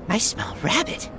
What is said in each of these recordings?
I smell rabbit.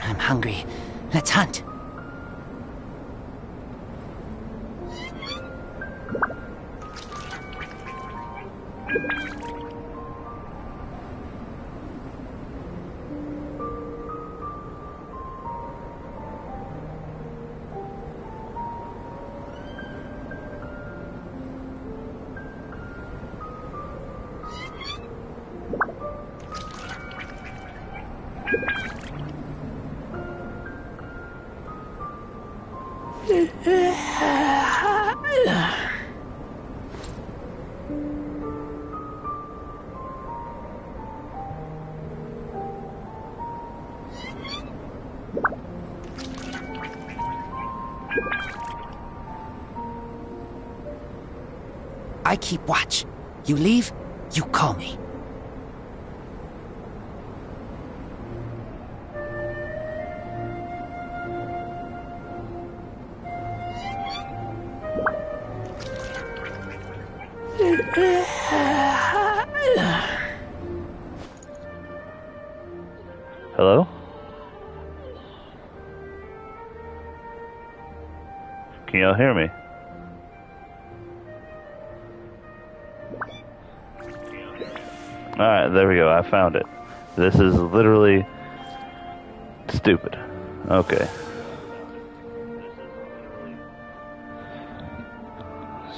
I'm hungry. Let's hunt. I keep watch. You leave, you call me. Hello? Can y'all hear me? Alright, there we go. I found it. This is literally stupid. Okay.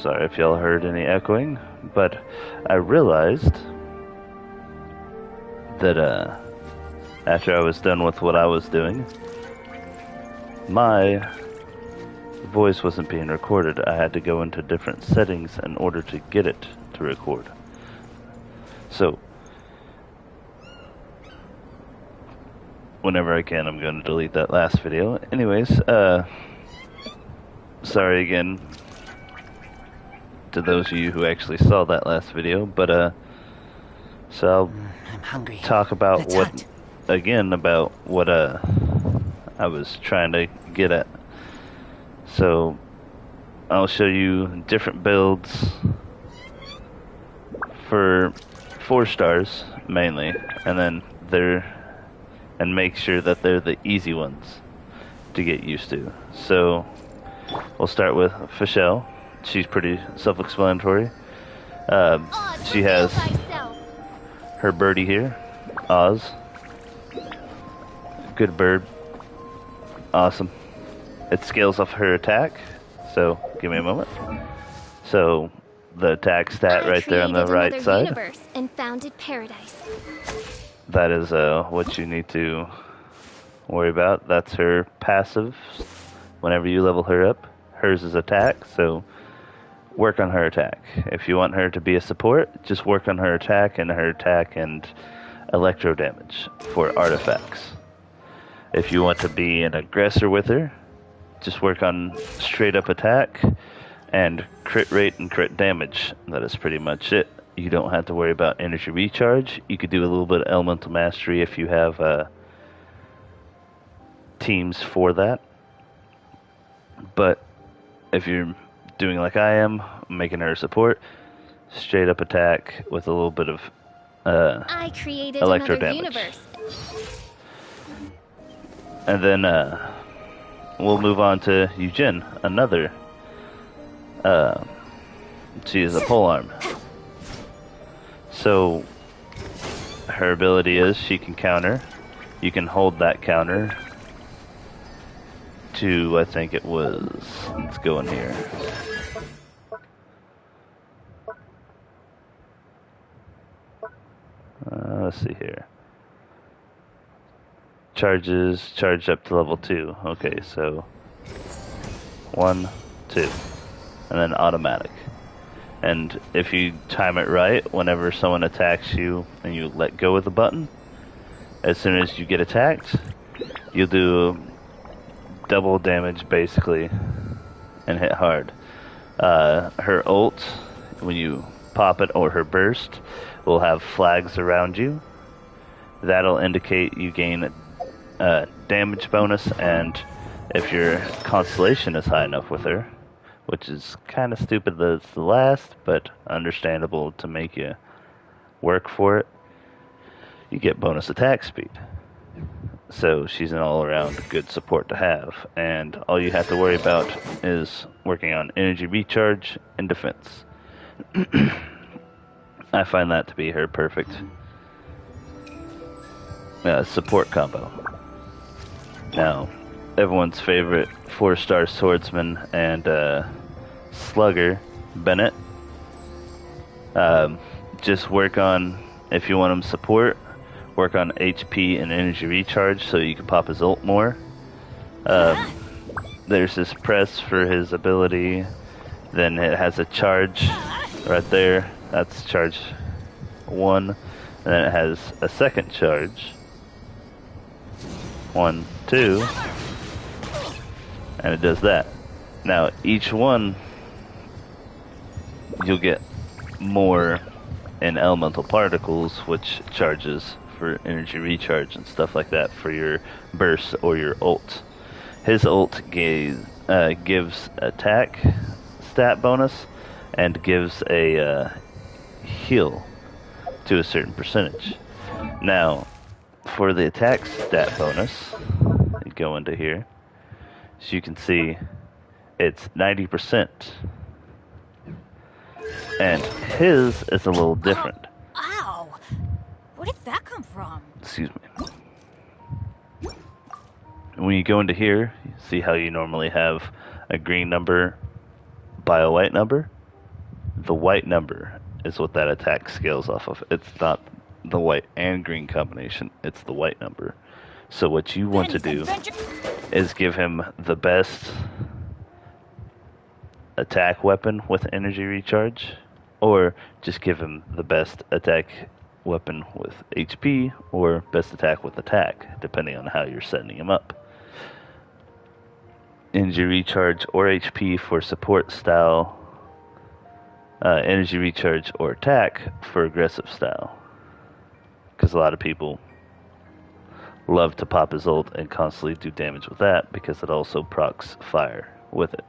Sorry if y'all heard any echoing, but I realized that after I was done with what I was doing, my voice wasn't being recorded. I had to go into different settings in order to get it to record. So whenever I can, I'm going to delete that last video. Anyways, sorry again to those of you who actually saw that last video, but so I'll I'm hungry. talk about Let's what hunt. again about what I was trying to get at. So I'll show you different builds for 4 stars mainly, and then and make sure that they're the easy ones to get used to. So we'll start with Fischl. She's pretty self-explanatory. She has her birdie here, Oz. Good bird. Awesome. It scales off her attack, so give me a moment. So the attack stat right there on the right side. Universe and founded paradise. That is what you need to worry about. That's her passive. Whenever you level her up, hers is attack, so work on her attack. If you want her to be a support, just work on her attack and electro damage for artifacts. If you want to be an aggressor with her, just work on straight up attack and crit rate and crit damage. That is pretty much it. You don't have to worry about energy recharge. You could do a little bit of elemental mastery if you have teams for that. But if you're doing like I am, making her support, straight up attack with a little bit of I created electro another damage. universe. And then we'll move on to Eugen, another She is a polearm. So her ability is she can counter. You can hold that counter to, I think it was, let's go in here. Let's see here. Charges, charge up to level 2. Okay, so 1, 2, and then automatic. And if you time it right, whenever someone attacks you and you let go of the button, as soon as you get attacked, you'll do double damage basically and hit hard. Her ult, when you pop it, or her burst, will have flags around you. That'll indicate you gain damage bonus, and if your constellation is high enough with her, which is kind of stupid that it's the last, but understandable to make you work for it, you get bonus attack speed. So she's an all-around good support to have, and all you have to worry about is working on energy recharge and defense. I find that to be her perfect support combo. Now, everyone's favorite 4-star swordsman and slugger, Bennett. Just work on, if you want him support, work on HP and energy recharge so you can pop his ult more. There's this press for his ability, then it has a charge right there, that's charge 1, and then it has a second charge, 1, 2, and it does that. Now each one you'll get more in elemental particles, which charges for energy recharge and stuff like that for your burst or your ult. His ult gives attack stat bonus and gives a heal to a certain percentage. Now, for the attack stat bonus, you go into here, so you can see it's 90%. And his is a little different. Ow! Where did that come from? Excuse me. When you go into here, you see how you normally have a green number by a white number? The white number is what that attack scales off of. It's not the white and green combination, it's the white number. So what you want to do is give him the best attack weapon with energy recharge, or just give him the best attack weapon with HP, or best attack with attack, depending on how you're setting him up. Energy recharge or HP for support style, energy recharge or attack for aggressive style. Because a lot of people love to pop his ult and constantly do damage with that, because it also procs fire with it.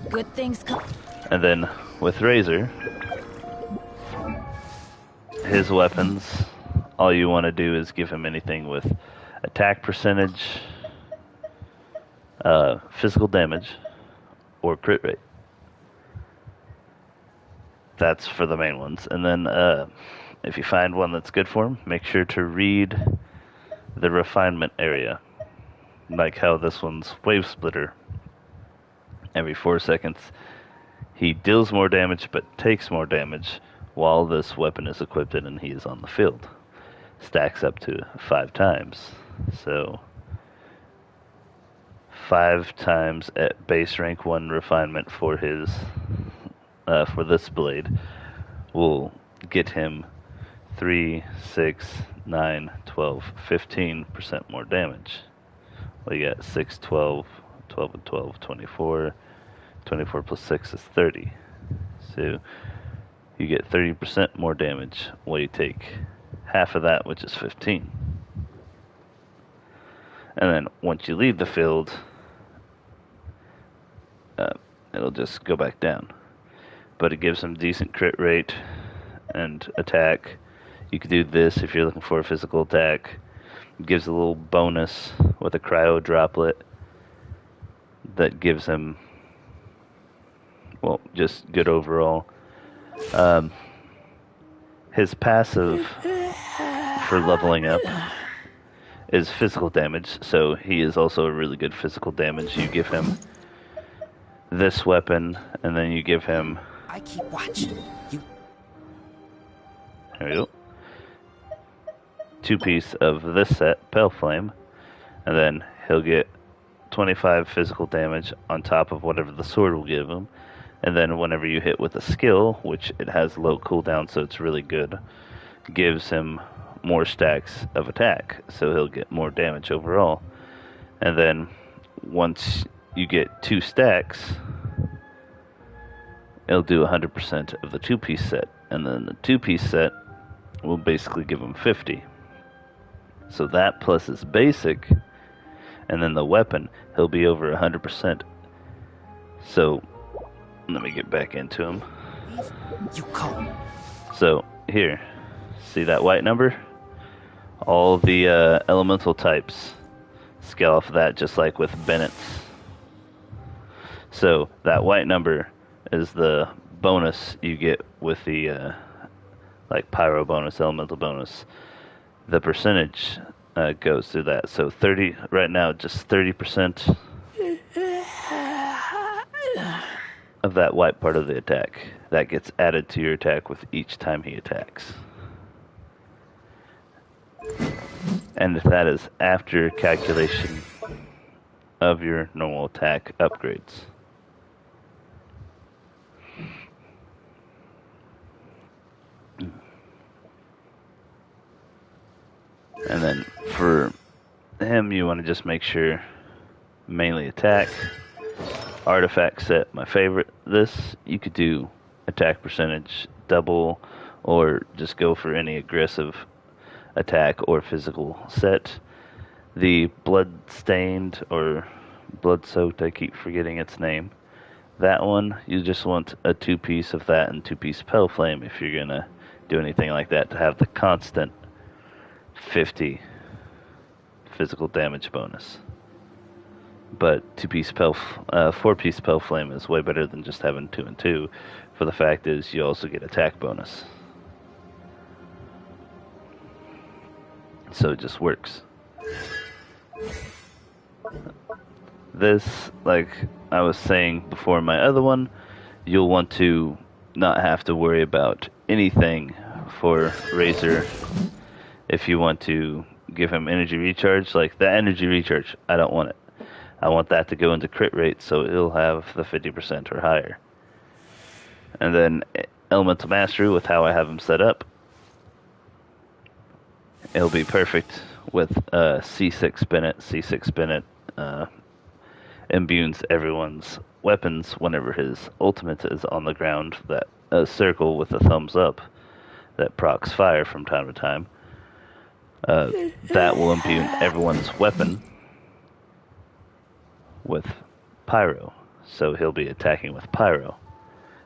Good things come. And then with Razor, his weapons, all you want to do is give him anything with attack percentage, physical damage, or crit rate. That's for the main ones. And then if you find one that's good for him, make sure to read the refinement area. Like how this one's Wave Splitter. Every 4 seconds, he deals more damage but takes more damage while this weapon is equipped and he is on the field. Stacks up to 5 times. So 5 times at base rank 1 refinement for his for this blade will get him 3, 6, 9, 12, 15% more damage. Well, you got 6, 12, 12 and 12, 24. 24 plus 6 is 30. So you get 30% more damage while you take half of that, which is 15. And then once you leave the field, it'll just go back down. But it gives them decent crit rate and attack. You could do this if you're looking for a physical attack. It gives a little bonus with a cryo droplet that gives him Well, just good overall. His passive for leveling up is physical damage, so he is also a really good physical damage. You give him this weapon, and then you give him... I keep watch. You... There we go. 2-piece of this set, Pale Flame, and then he'll get 25 physical damage on top of whatever the sword will give him. And then whenever you hit with a skill, which it has low cooldown, so it's really good, gives him more stacks of attack, so he'll get more damage overall. And then once you get 2 stacks, it'll do 100% of the 2-piece set. And then the 2-piece set will basically give him 50. So that plus his basic, and then the weapon, he'll be over 100%. So let me get back into him. You go. So here, see that white number? All the elemental types scale off of that, just like with Bennett's. So that white number is the bonus you get with the like pyro bonus, elemental bonus. The percentage goes through that. So 30 right now, just 30% of that white part of the attack that gets added to your attack with each time he attacks. And that is after calculation of your normal attack upgrades. And then for him, you want to just make sure mainly attack. Artifact set, my favorite. This, you could do attack percentage, double, or just go for any aggressive attack or physical set. The blood-stained or blood-soaked, I keep forgetting its name. That one, you just want a 2-piece of that and 2-piece Pale Flame if you're going to do anything like that, to have the constant 50 physical damage bonus. But 4-piece Pale Flame is way better than just having 2 and 2. For the fact is, you also get attack bonus. So it just works. This, like I was saying before, my other one, you'll want to not have to worry about anything for Razor. If you want to give him energy recharge, like that energy recharge, I don't want it. I want that to go into crit rate, so it'll have the 50% or higher. And then Elemental Mastery, with how I have him set up, it'll be perfect with C6 Bennett. C6 Bennett imbues everyone's weapons whenever his ultimate is on the ground. That circle with a thumbs up that procs fire from time to time. That will imbue everyone's weapon with pyro, so he'll be attacking with pyro.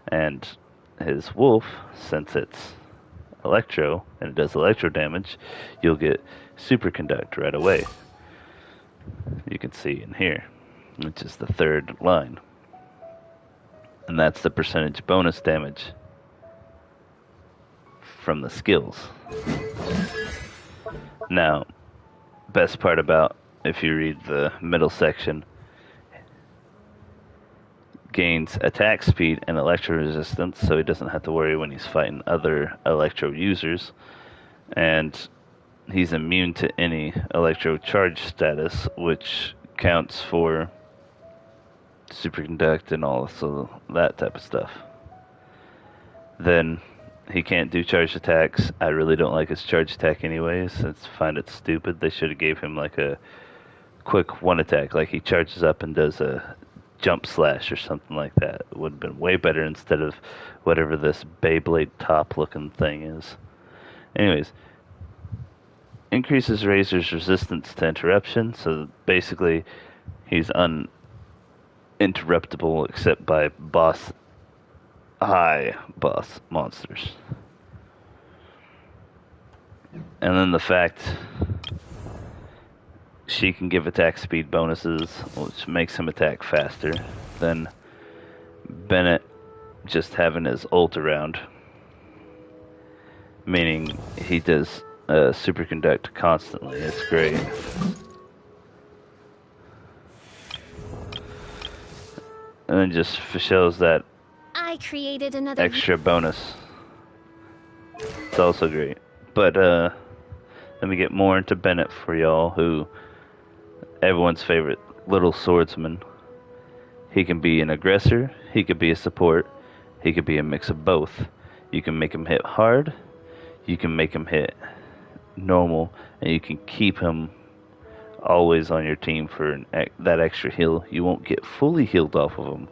And his wolf, since it's electro and it does electro damage, you'll get superconduct right away. You can see in here, which is the 3rd line, and that's the percentage bonus damage from the skills. Now, best part about, if you read the middle section, gains attack speed and electro resistance, so he doesn't have to worry when he's fighting other electro users, and he's immune to any electro charge status, which counts for superconduct and all so that type of stuff. Then he can't do charged attacks. I really don't like his charge attack anyways. I find it stupid. They should have gave him like a quick one attack, like he charges up and does a jump slash or something like that. It would have been way better instead of whatever this Beyblade top looking thing is. Anyways, increases Razor's resistance to interruption, so basically he's uninterruptible except by high boss monsters. And then the fact she can give attack speed bonuses, which makes him attack faster than Bennett just having his ult around, meaning he does superconduct constantly. It's great. And then just shows that I created another extra bonus. It's also great. But let me get more into Bennett for y'all, who everyone's favorite little swordsman. He can be an aggressor, he could be a support, he could be a mix of both. You can make him hit hard, you can make him hit normal, and you can keep him always on your team for that extra heal. You won't get fully healed off of him,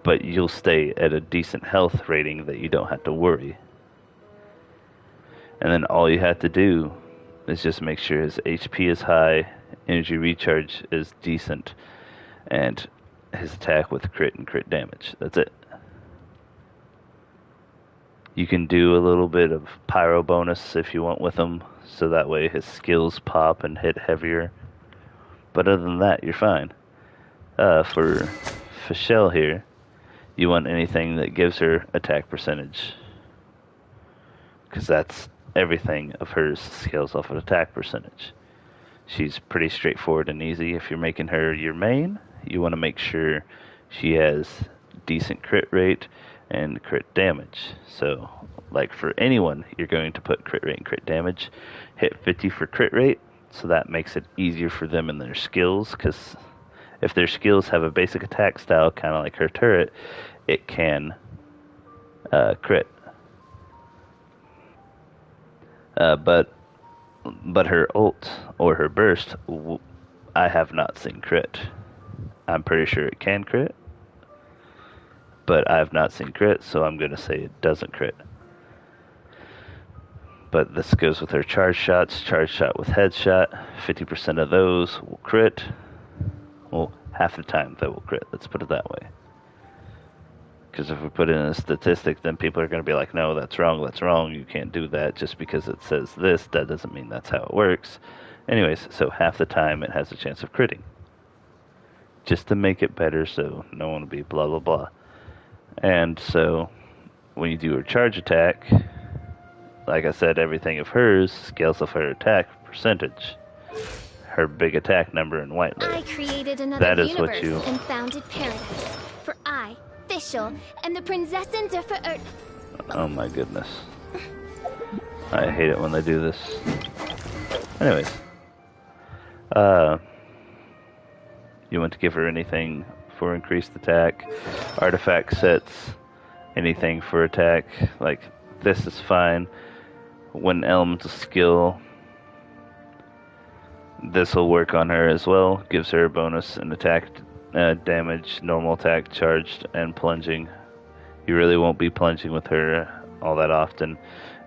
but you'll stay at a decent health rating that you don't have to worry. And then all you have to do is just make sure his HP is high, energy recharge is decent, and his attack with crit and crit damage. That's it. You can do a little bit of pyro bonus if you want with him, so that way his skills pop and hit heavier. But other than that, you're fine. For Fischl here, you want anything that gives her attack percentage, because that's everything of hers scales off of attack percentage. She's pretty straightforward and easy. If you're making her your main, you want to make sure she has decent crit rate and crit damage. So, like for anyone, you're going to put crit rate and crit damage. Hit 50 for crit rate, so that makes it easier for them in their skills, because if their skills have a basic attack style, kind of like her turret, it can crit. But her ult or her burst, I have not seen crit. I'm pretty sure it can crit, but I have not seen crit, so I'm going to say it doesn't crit. But this goes with her charge shots. Charge shot with headshot, 50% of those will crit. Well, half the time they will crit, let's put it that way. Because if we put in a statistic, then people are going to be like, no, that's wrong, you can't do that. Just because it says this, that doesn't mean that's how it works. Anyways, so half the time it has a chance of critting. Just to make it better, so no one will be blah, blah, blah. And so, when you do her charge attack, like I said, everything of hers scales off her attack percentage. Her big attack number in white layer. I created another That is universe what you... and founded paradise. For I, Fischl, and the Prinzessin der Verirrten. Oh my goodness. I hate it when they do this. Anyways. You want to give her anything for increased attack. Artifact sets, anything for attack. Like, this is fine. When elemental skill, this will work on her as well. Gives her a bonus in attack damage, normal attack, charged, and plunging. You really won't be plunging with her all that often.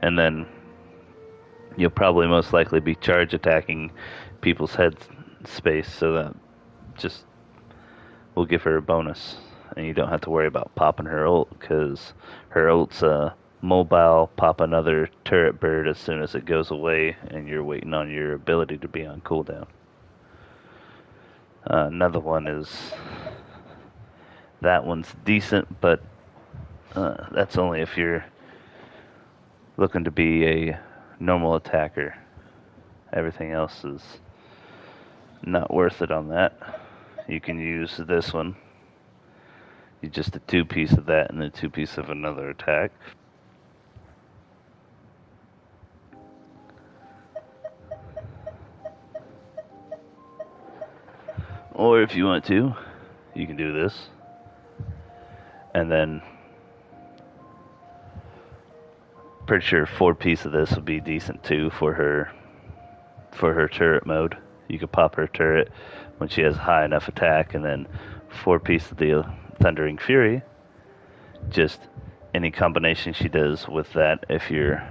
And then you'll probably most likely be charge attacking people's head space, so that just will give her a bonus. And you don't have to worry about popping her ult, because her ult's mobile, pop another turret bird as soon as it goes away, and you're waiting on your ability to be on cooldown. Another one is, that one's decent, but that's only if you're looking to be a normal attacker. Everything else is not worth it on that. You can use this one. You just a 2-piece of that and a 2-piece of another attack. Or if you want to, you can do this. And then, pretty sure 4-piece of this would be decent too for her turret mode. You could pop her turret when she has high enough attack, and then 4-piece of the Thundering Fury. Just any combination she does with that, if you're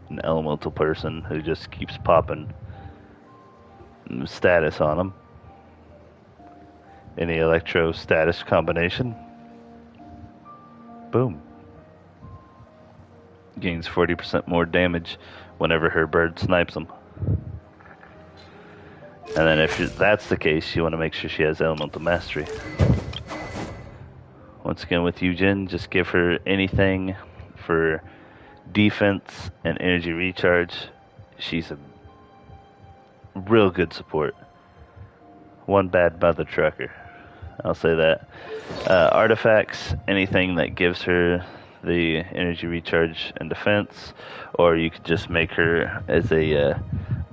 an elemental person who just keeps popping status on them. Any electro status combination. Boom. Gains 40% more damage whenever her bird snipes them. And then if that's the case, you want to make sure she has elemental mastery. Once again with Eugen, just give her anything for defense and energy recharge. She's a real good support. One bad mother trucker, I'll say that. Artifacts, anything that gives her the energy recharge and defense, or you could just make her as a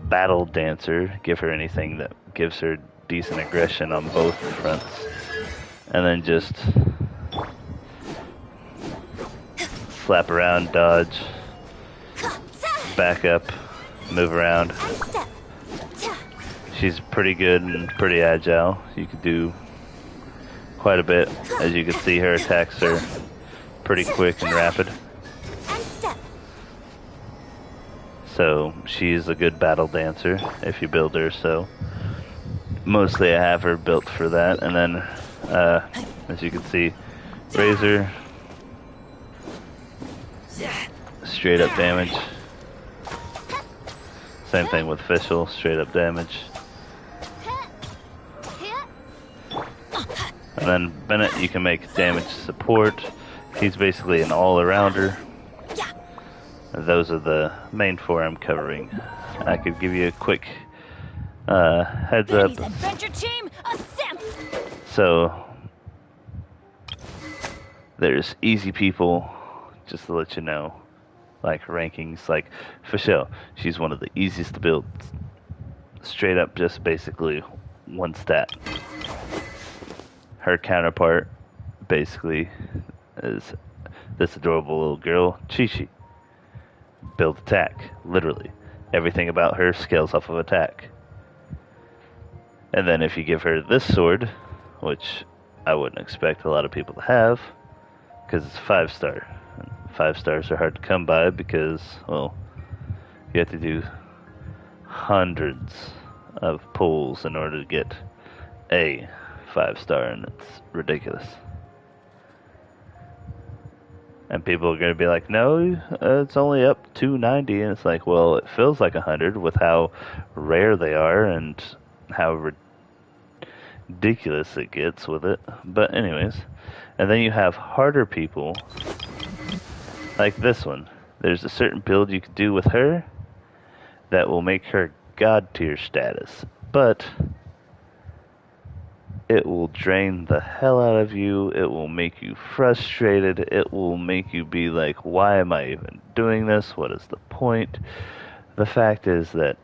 battle dancer, give her anything that gives her decent aggression on both fronts, and then just slap around, dodge, back up, move around. She's pretty good and pretty agile. You could do quite a bit. As you can see, her attacks are pretty quick and rapid. So she's a good battle dancer if you build her. So mostly I have her built for that. And then, as you can see, Razor, straight up damage. Same thing with Fischl, straight up damage. And then Bennett, you can make damage support. He's basically an all-arounder. Those are the main four I'm covering. I could give you a quick heads up. Adventure team, So there's easy people, just to let you know, like rankings, like Fischl. She's one of the easiest to build. Straight up, just basically one stat. Her counterpart, basically, is this adorable little girl, Chi-Chi. Build attack, literally. Everything about her scales off of attack. And then if you give her this sword, which I wouldn't expect a lot of people to have, because it's 5-star. 5 stars are hard to come by because, well, you have to do hundreds of pulls in order to get a 5-star, and it's ridiculous. And people are going to be like, no, it's only up 290, and it's like, well, it feels like 100 with how rare they are and how ridiculous it gets with it. But anyways, and then you have harder people, like this one. There's a certain build you could do with her that will make her god tier status, but it will drain the hell out of you. It will make you frustrated. It will make you be like, why am I even doing this? What is the point? The fact is that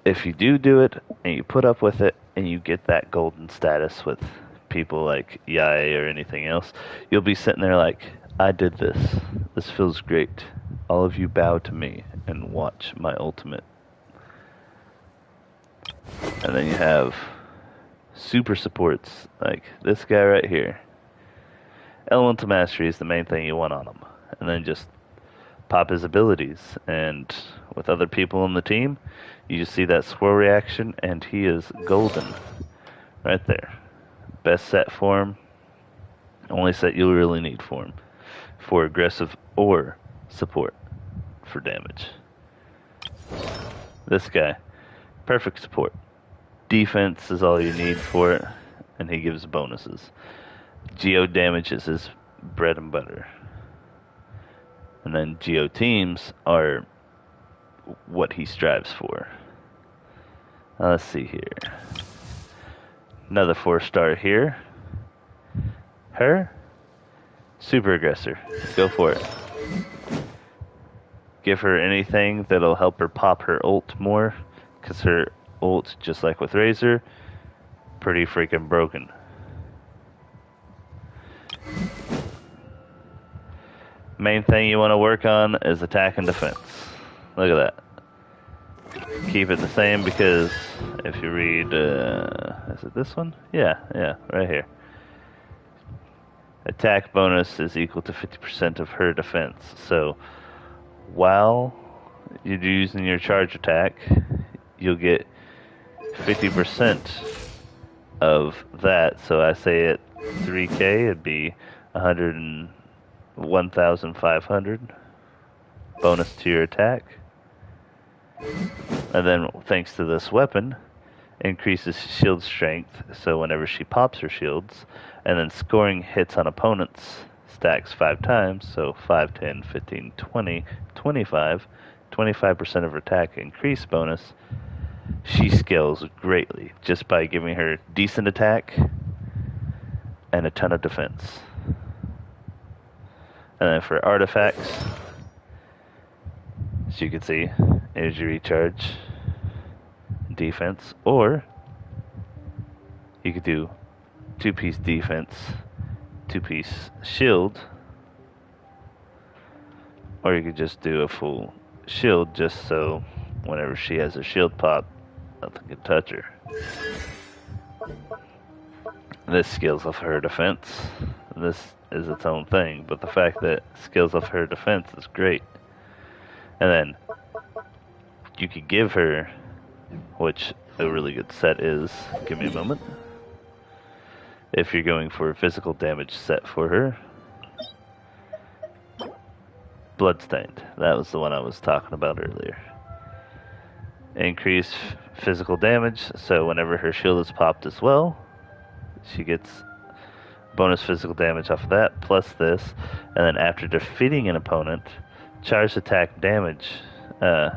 if you do it and you put up with it and you get that golden status with people like Yai or anything else, you'll be sitting there like, I did this. This feels great. All of you bow to me and watch my ultimate. And then you have super supports like this guy right here. Elemental Mastery is the main thing you want on him. And then just pop his abilities. And with other people on the team, you just see that swirl reaction and he is golden. Right there. Best set for him. Only set you'll really need for him. For aggressive or support for damage. This guy. Perfect support. Defense is all you need for it, and he gives bonuses. Geo damage is his bread and butter. And then Geo teams are what he strives for. Let's see here. Another 4-star here. Her. Super aggressor. Go for it. Give her anything that'll help her pop her ult more, because her ult, just like with Razor, pretty freaking broken. Main thing you want to work on is attack and defense. Look at that. Keep it the same, because if you read, is it this one? Yeah, right here. Attack bonus is equal to 50% of her defense. So while you're using your charge attack, you'll get 50% of that. So I say at 3k it'd be 101,500 bonus to your attack. And then thanks to this weapon, increases shield strength, so whenever she pops her shields, And then scoring hits on opponents stacks 5 times, so 5, 10, 15, 20, 25, 25% of her attack increase bonus. She scales greatly just by giving her decent attack and a ton of defense. And then for artifacts, as you can see, energy recharge, defense, or you could do 2-piece defense, 2-piece shield, or you could just do a full shield just so whenever she has a shield pop, nothing can touch her. This scales off her defense. This is its own thing, but the fact that it scales off her defense is great. And then you could give her, which a really good set is, give me a moment. If you're going for a physical damage set for her, Bloodstained. That was the one I was talking about earlier. Increase physical damage, so whenever her shield is popped as well, she gets bonus physical damage off of that, plus this. And then after defeating an opponent, charged attack damage,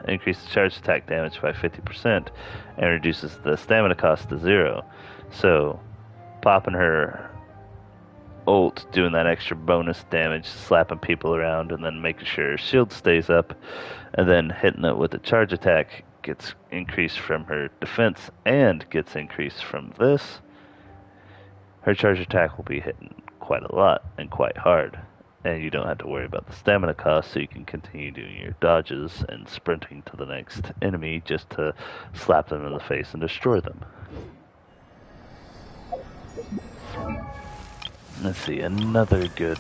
increases charged attack damage by 50% and reduces the stamina cost to 0. So popping her ult, doing that extra bonus damage, slapping people around, and then making sure her shield stays up, and then hitting it with a charge attack gets increased from her defense and gets increased from this. Her charge attack will be hitting quite a lot and quite hard, and you don't have to worry about the stamina cost, so you can continue doing your dodges and sprinting to the next enemy just to slap them in the face and destroy them. Let's see, another good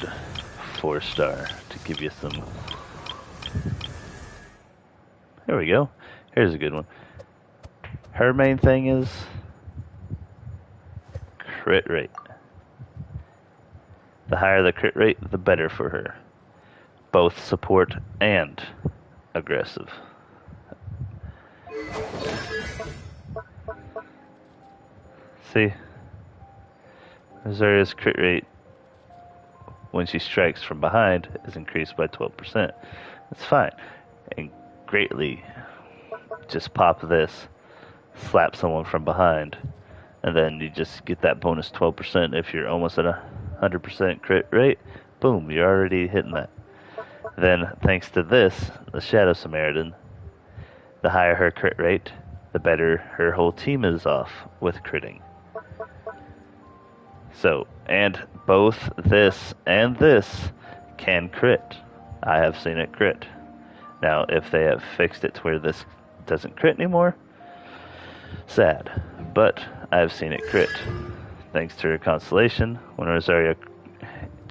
4-star to give you some. There we go. Here's a good one. Her main thing is crit rate. The higher the crit rate, the better for her. Both support and aggressive. See? Rosaria's crit rate when she strikes from behind is increased by 12%. That's fine. And greatly just pop this, slap someone from behind, and then you just get that bonus 12% if you're almost at 100% crit rate. Boom, you're already hitting that. Then, thanks to this, the Shadow Samaritan, the higher her crit rate, the better her whole team is off with critting. So, and both this and this can crit. I have seen it crit. Now, if they have fixed it to where this doesn't crit anymore, sad. But I have seen it crit. Thanks to her constellation, when Rosaria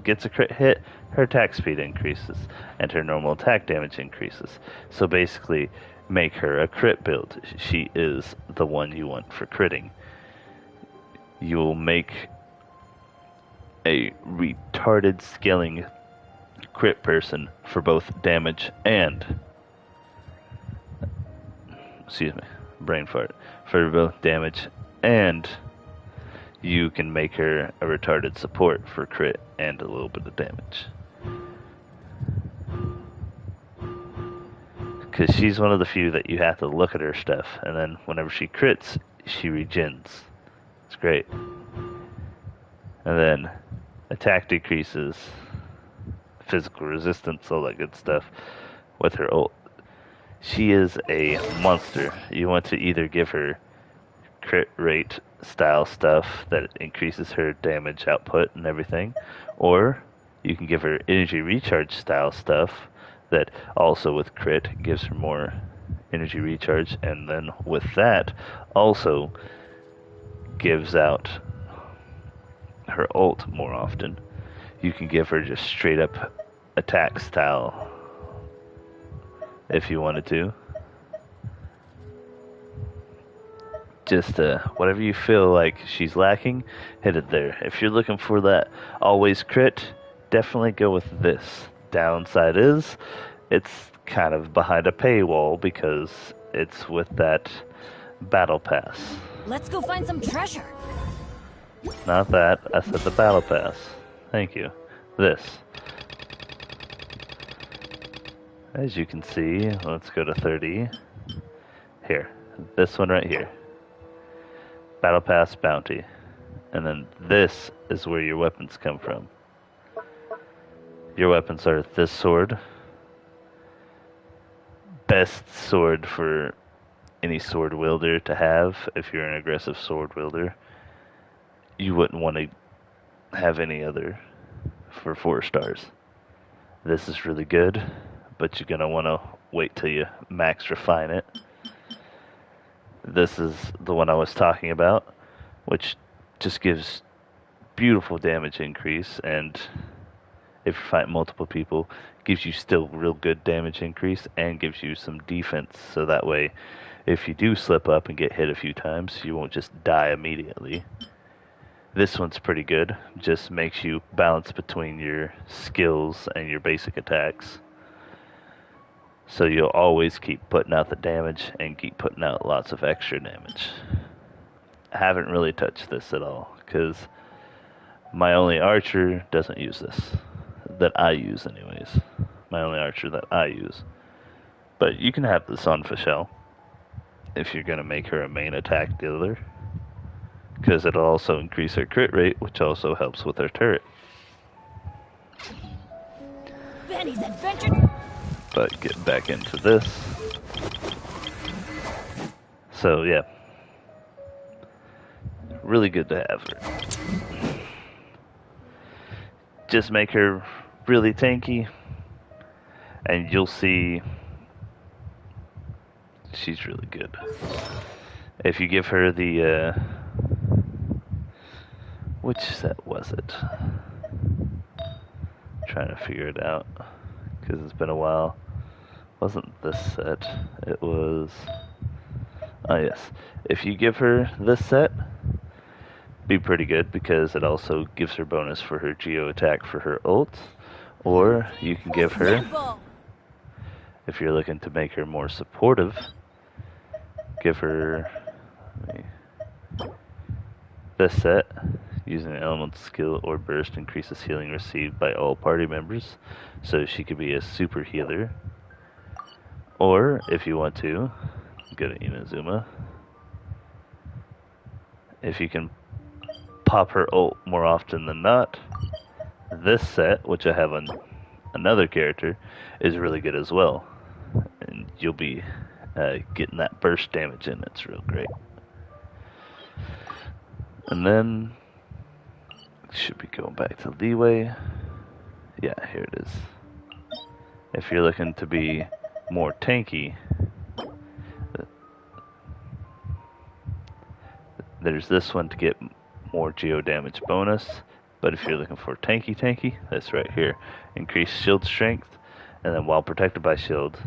gets a crit hit, her attack speed increases, and her normal attack damage increases. So basically, make her a crit build. She is the one you want for critting. You'll make a retarded scaling crit person for both damage and brain fart, for both damage, and you can make her a retarded support for crit and a little bit of damage, because she's one of the few that you have to look at her stuff, and then whenever she crits, she regens. It's great. And then attack decreases, physical resistance, all that good stuff with her ult. She is a monster. You want to either give her crit rate style stuff that increases her damage output and everything, or you can give her energy recharge style stuff that also with crit gives her more energy recharge, and then with that also gives out her ult more often. You can give her just straight up attack style if you wanted to. Just whatever you feel like she's lacking, hit it there. If you're looking for that always crit, definitely go with this. Downside is it's kind of behind a paywall because it's with that battle pass. Let's go find some treasure. Not that. I said the battle pass. Thank you. This. As you can see, let's go to 30. Here. This one right here. Battle pass bounty. And then this is where your weapons come from. Your weapons are this sword. Best sword for any sword wielder to have if you're an aggressive sword wielder. You wouldn't want to have any other for 4 stars. This is really good, but you're gonna want to wait till you max refine it. This is the one I was talking about, which just gives beautiful damage increase, and if you fight multiple people, gives you still real good damage increase and gives you some defense, so that way if you do slip up and get hit a few times, you won't just die immediately. This one's pretty good, just makes you balance between your skills and your basic attacks. So you'll always keep putting out the damage and keep putting out lots of extra damage. I haven't really touched this at all, because my only archer doesn't use this. That I use anyways. My only archer that I use. But you can have this on Fischl if you're going to make her a main attack dealer, because it'll also increase her crit rate, which also helps with her turret. Benny's adventure. But get back into this. So yeah, really good to have her. Just make her really tanky, and you'll see she's really good. If you give her the which set was it? Trying to figure it out because it's been a while. Wasn't this set? It was. Oh yes. If you give her this set, be pretty good because it also gives her bonus for her geo attack for her ult, or you can give her, if you're looking to make her more supportive, give her this set. Using an elemental skill or burst increases healing received by all party members, so she could be a super healer. Or, if you want to, go to Inazuma. If you can pop her ult more often than not, this set, which I have on another character, is really good as well. And you'll be getting that burst damage in. It's real great. And then should be going back to Leeway. Yeah, here it is. If you're looking to be more tanky, there's this one to get more geo damage bonus. But if you're looking for tanky, that's right here. Increase shield strength, and then while protected by shield,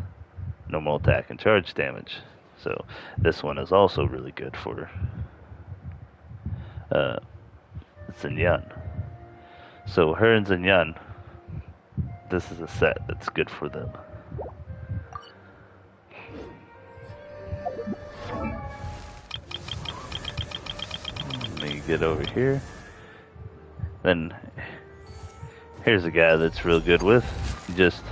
normal attack and charge damage. So this one is also really good for Xinyan. So her and Xinyan, this is a set that's good for them. Let me get over here. Then here's a guy that's real good with. Just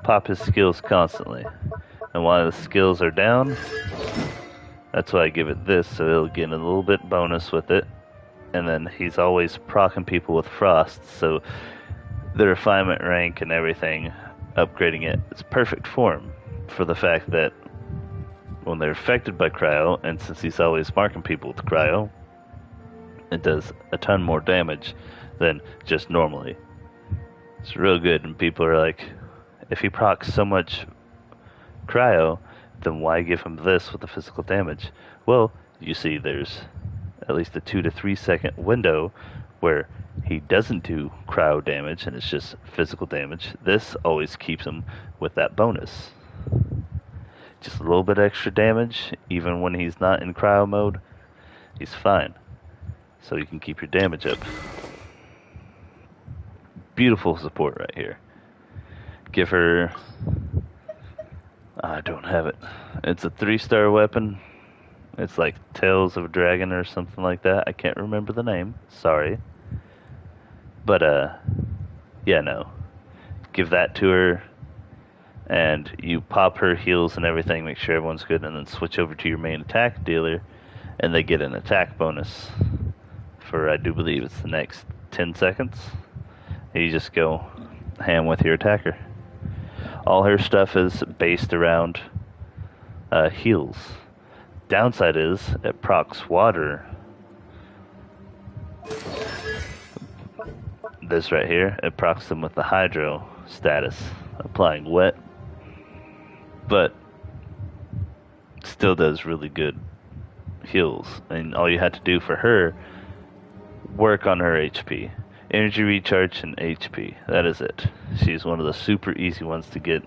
pop his skills constantly. And while the skills are down, that's why I give it this, so he'll get a little bit bonus with it. And then he's always proccing people with frost, so the refinement rank and everything, upgrading it, it's perfect form for the fact that when they're affected by cryo, and since he's always marking people with cryo, it does a ton more damage than just normally. It's real good, and people are like, if he procs so much cryo, then why give him this with the physical damage? Well, you see there's at least a 2 to 3 second window where he doesn't do cryo damage and it's just physical damage. This always keeps him with that bonus. Just a little bit extra damage, even when he's not in cryo mode, he's fine. So you can keep your damage up. Beautiful support right here. Give her... I don't have it. It's a 3-star weapon It's like Tales of a Dragon or something like that. I can't remember the name. Sorry. But, yeah, no. Give that to her, and you pop her heals and everything, make sure everyone's good, and then switch over to your main attack dealer, and they get an attack bonus for, I do believe it's the next 10 seconds. You just go ham with your attacker. All her stuff is based around heals. Downside is it procs water. This right here, it procs them with the hydro status, applying wet, but still does really good heals. And all you had to do for her, work on her HP. Energy recharge and HP. That is it. She's one of the super easy ones to get.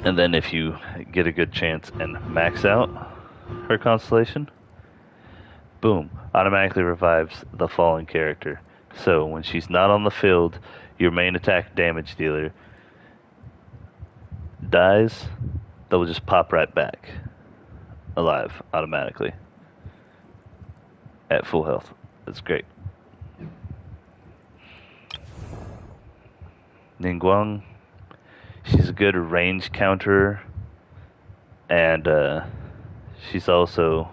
And then if you get a good chance and max out her constellation, boom, automatically revives the fallen character. So when she's not on the field, your main attack damage dealer dies, they'll just pop right back alive automatically at full health. It's great. Ningguang, she's a good range counterer, and she's also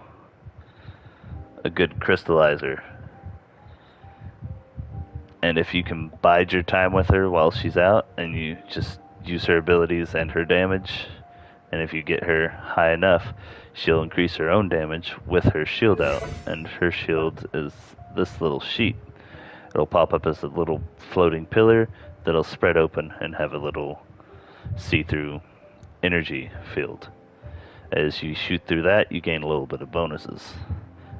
a good crystallizer. And if you can bide your time with her while she's out, and you just use her abilities and her damage, and if you get her high enough, she'll increase her own damage with her shield out. And her shield is this little sheet. It'll pop up as a little floating pillar that'll spread open and have a little see-through energy field. As you shoot through that, you gain a little bit of bonuses.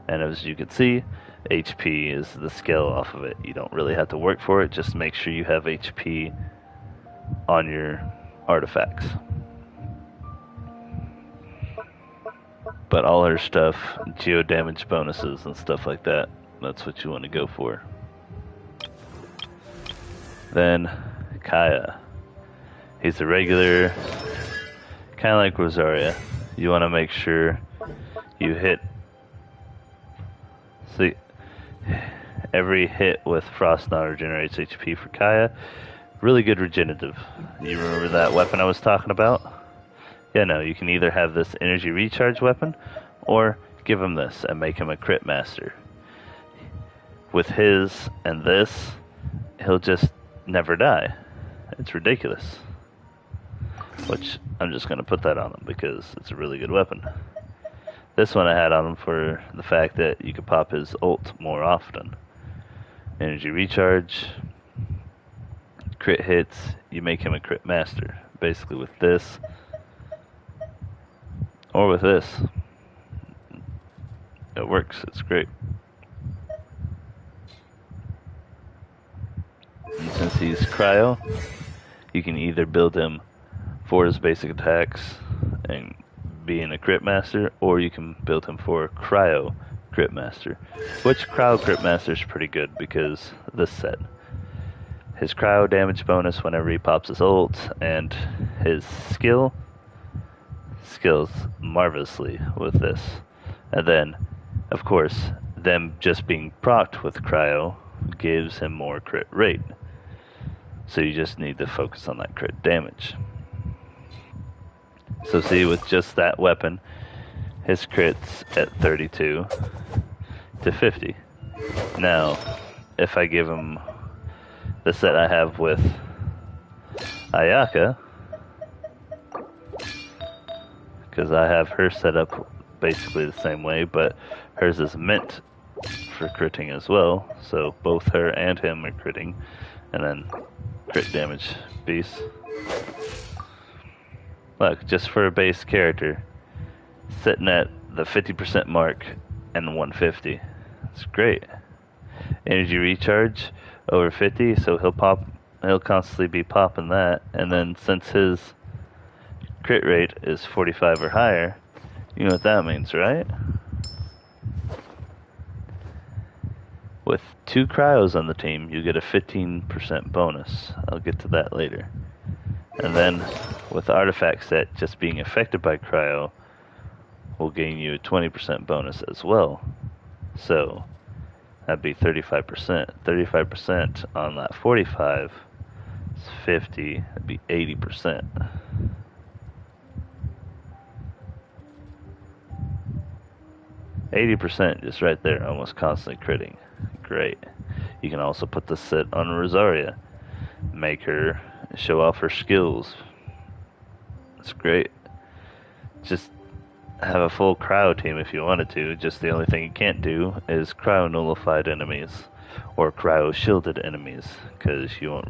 And as you can see, HP is the scale off of it. You don't really have to work for it, just make sure you have HP on your artifacts. But all her stuff, geo damage bonuses and stuff like that, that's what you want to go for. Then Kaya. He's a regular, kind of like Rosaria. You want to make sure you hit. See, every hit with Frost Knot regenerates HP for Kaya. Really good regenerative. You remember that weapon I was talking about? Yeah, no, you can either have this energy recharge weapon, or give him this and make him a crit master. With his and this, he'll just never die. It's ridiculous. Which, I'm just going to put that on him because it's a really good weapon. This one I had on him for the fact that you could pop his ult more often. Energy recharge, crit hits, you make him a crit master. Basically with this, or with this. It works, it's great. And since he's cryo, you can either build him for his basic attacks and being a crit master, or you can build him for cryo crit master. Which cryo crit master is pretty good because this set. His cryo damage bonus whenever he pops his ult, and his skills marvelously with this. And then, of course, them just being procced with cryo gives him more crit rate. So you just need to focus on that crit damage. So see, with just that weapon, his crit's at 32 to 50. Now, if I give him the set I have with Ayaka, because I have her set up basically the same way, but hers is meant for critting as well, so both her and him are critting, and then crit damage beast. Look, just for a base character, sitting at the 50% mark and 150. It's great. Energy recharge over 50, so he'll constantly be popping that, and then since his crit rate is 45 or higher, you know what that means, right? With 2 cryos on the team, you get a 15% bonus. I'll get to that later. And then, with the artifact set just being affected by cryo, will gain you a 20% bonus as well. So that'd be 35%. 35% on that 45 is 50. That'd be 80%. %, just right there, almost constantly critting. Great. You can also put the sit on Rosaria. Make her show off her skills. It's great. Just have a full cryo team if you wanted to. Just the only thing you can't do is cryo nullified enemies or cryo shielded enemies, because you'll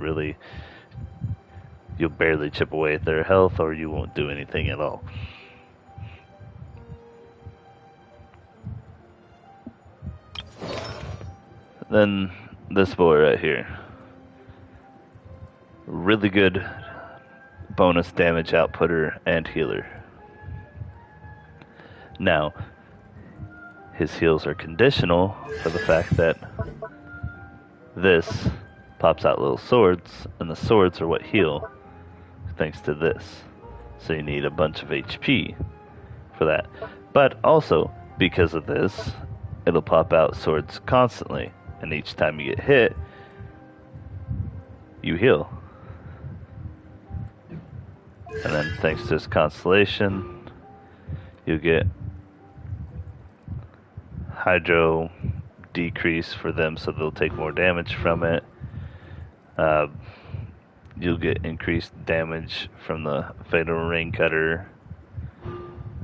barely chip away at their health, or you won't do anything at all. Then this boy right here. Really good bonus damage outputter and healer. Now, his heals are conditional for the fact that this pops out little swords, and the swords are what heal thanks to this. So you need a bunch of HP for that. But also, because of this, it'll pop out swords constantly, and each time you get hit, you heal. And then thanks to this constellation, you get hydro decrease for them, so they'll take more damage from it. You'll get increased damage from the fatal ring cutter.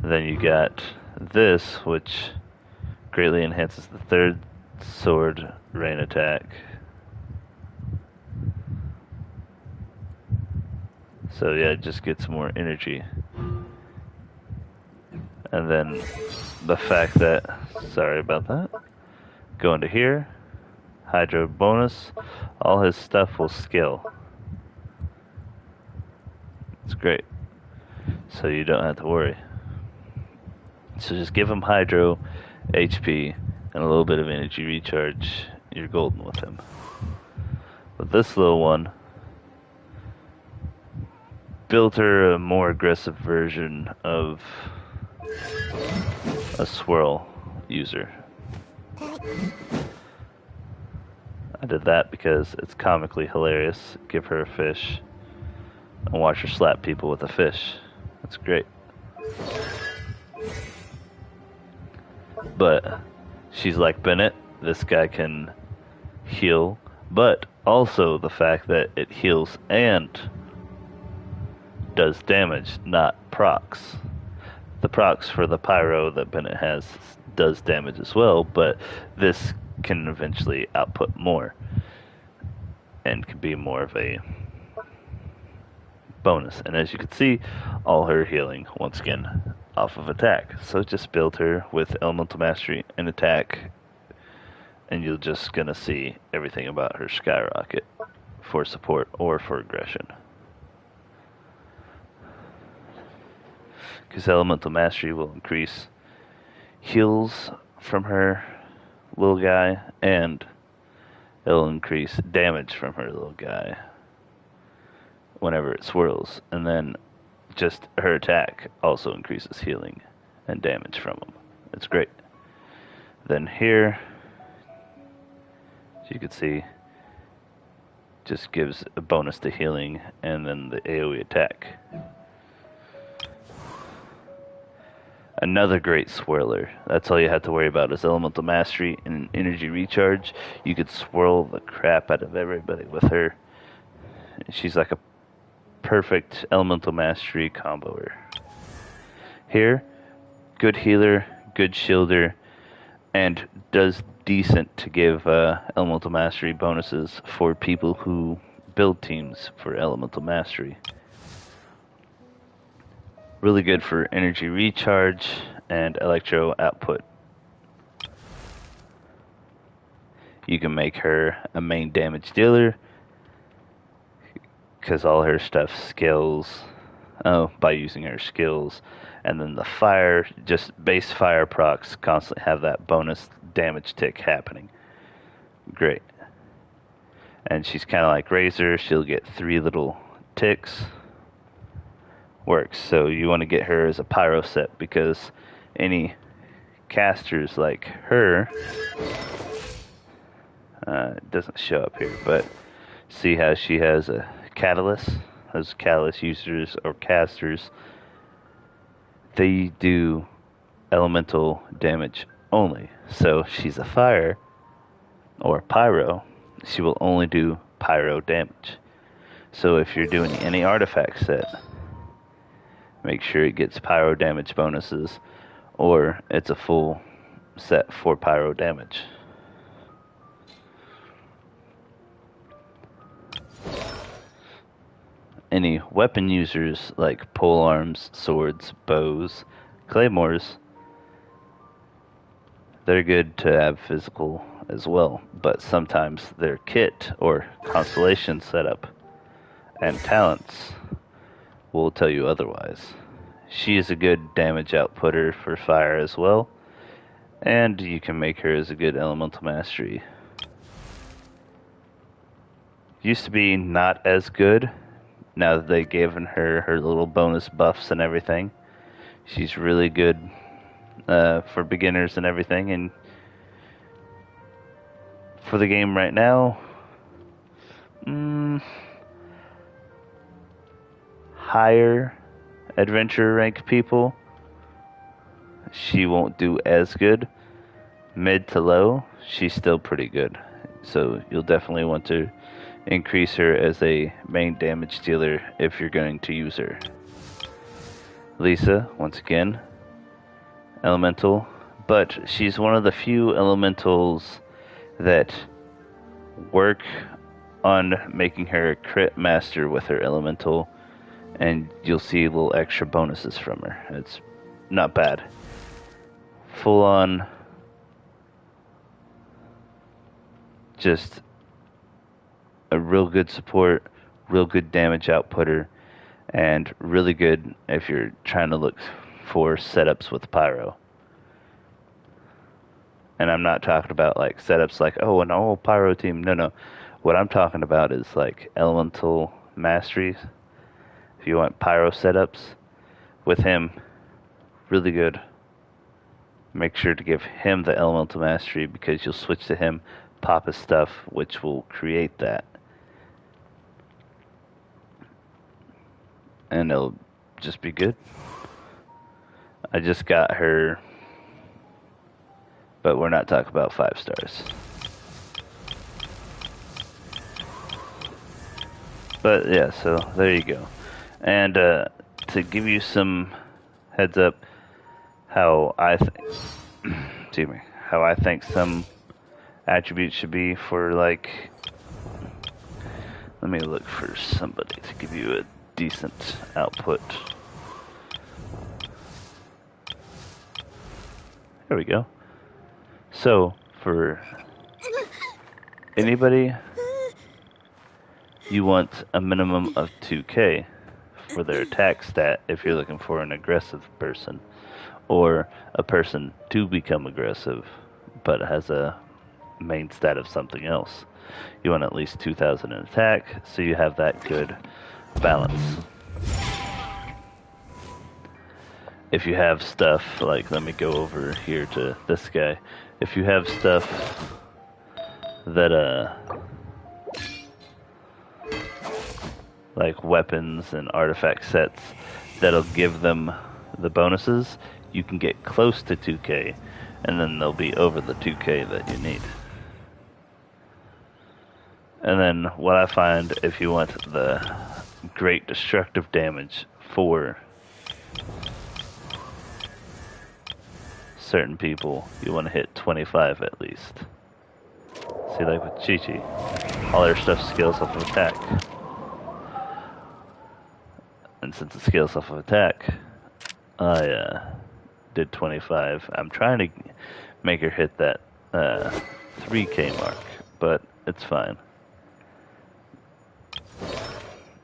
Then you got this, which greatly enhances the third sword rain attack. So yeah, it just gets more energy. And then the fact that, sorry about that, go into here, hydro bonus, all his stuff will scale. It's great. So you don't have to worry. So just give him hydro, HP, and a little bit of energy recharge. You're golden with him. But this little one, built her a more aggressive version of a swirl user. I did that because it's comically hilarious. Give her a fish and watch her slap people with a fish. That's great. But she's like Bennett. This guy can heal, but also the fact that it heals and does damage, not procs. The procs for the pyro that Bennett has does damage as well, but this can eventually output more and can be more of a bonus. And as you can see, all her healing once again off of attack. So just build her with elemental mastery and attack, and you're just gonna see everything about her skyrocket for support or for aggression. Because elemental mastery will increase heals from her little guy, and it'll increase damage from her little guy whenever it swirls. And then just her attack also increases healing and damage from him. It's great. Then here, as you can see, just gives a bonus to healing and then the AoE attack. Another great swirler. That's all you have to worry about is elemental mastery and energy recharge. You could swirl the crap out of everybody with her. She's like a perfect elemental mastery comboer. Here, good healer, good shielder, and does decent to give elemental mastery bonuses for people who build teams for elemental mastery. Really good for energy recharge and electro output. You can make her a main damage dealer because all her stuff scales by using her skills. And then the fire, just base fire procs constantly have that bonus damage tick happening. Great. And she's kind of like Razor. She'll get 3 little ticks. Works. So you want to get her as a pyro set because any casters like her, it doesn't show up here, but see how she has a catalyst? Those catalyst users or casters, they do elemental damage only. So she's a fire or pyro, she will only do pyro damage. So if you're doing any artifact set, make sure it gets pyro damage bonuses, or it's a full set for pyro damage. Any weapon users like pole arms, swords, bows, claymores, they're good to have physical as well, but sometimes their kit or constellation setup and talents will tell you otherwise. She is a good damage outputter for fire as well, and you can make her as a good elemental mastery. Used to be not as good. Now that they've given her her little bonus buffs and everything, she's really good for beginners and everything. And for the game right now, higher adventure rank people, she won't do as good. Mid to low, she's still pretty good. So you'll definitely want to increase her as a main damage dealer if you're going to use her. Lisa, once again, elemental, but she's one of the few elementals that work on making her a crit master with her elemental, and you'll see little extra bonuses from her. It's not bad. Full on, just a real good support, real good damage outputter, and really good if you're trying to look for setups with pyro. And I'm not talking about like setups like, oh, an old pyro team. No. What I'm talking about is like elemental masteries. If you want pyro setups with him, really good. Make sure to give him the elemental mastery, because you'll switch to him, pop his stuff, which will create that. And it'll just be good. I just got her, but we're not talking about 5 stars. But yeah, so there you go. And to give you some heads up, how I think some attributes should be for, like, let me look for somebody to give you a decent output. There we go. So for anybody, you want a minimum of 2k for their attack stat if you're looking for an aggressive person, or a person to become aggressive but has a main stat of something else. You want at least 2,000 in attack, so you have that good balance. If you have stuff like, let me go over here to this guy. If you have stuff that like weapons and artifact sets that'll give them the bonuses, you can get close to 2k, and then they'll be over the 2k that you need. And then what I find, if you want the great destructive damage for certain people, you want to hit 25 at least. See, like with Chi-Chi, all their stuff scales off of attack. And since it scales off of attack, I did 25. I'm trying to make her hit that 3k mark, but it's fine.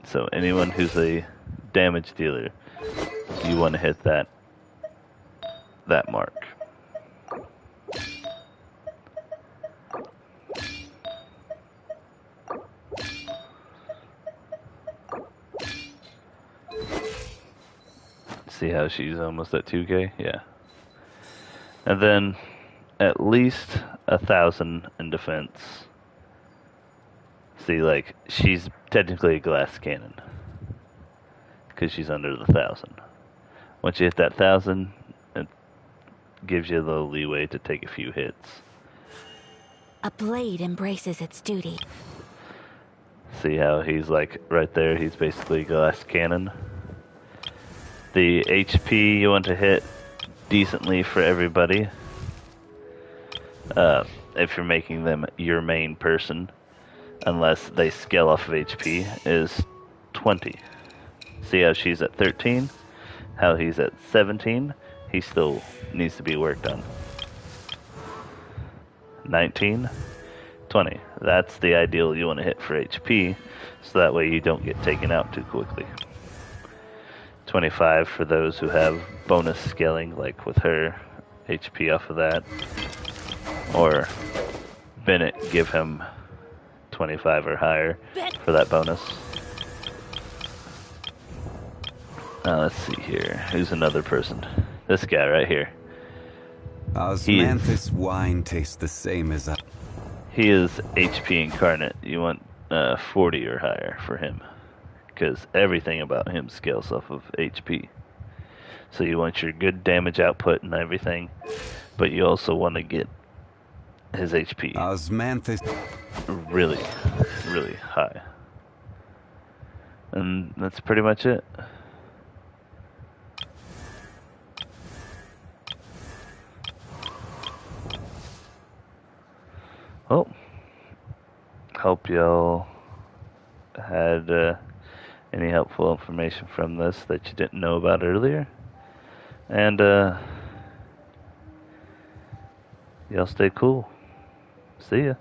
So anyone who's a damage dealer, you want to hit that mark. See how she's almost at 2k? Yeah. And then at least 1,000 in defense. See, like, she's technically a glass cannon. Because she's under the 1,000. Once you hit that 1,000, it gives you a little leeway to take a few hits. A blade embraces its duty. See how he's like right there? He's basically a glass cannon. The HP you want to hit decently for everybody. If you're making them your main person, unless they scale off of HP, is 20. See how she's at 13? How he's at 17? He still needs to be worked on. 19, 20. That's the ideal you want to hit for HP, so that way you don't get taken out too quickly. 25 for those who have bonus scaling, like with her, HP off of that. Or Bennett, give him 25 or higher for that bonus. Now let's see here. Who's another person? This guy right here. Osmanthus wine tastes the same as He is HP incarnate. You want 40 or higher for him. Because everything about him scales off of HP. So you want your good damage output and everything. But you also want to get his HP Osmanthus really, really high. And that's pretty much it. Well, hope y'all had any helpful information from this that you didn't know about earlier. And y'all stay cool. See ya.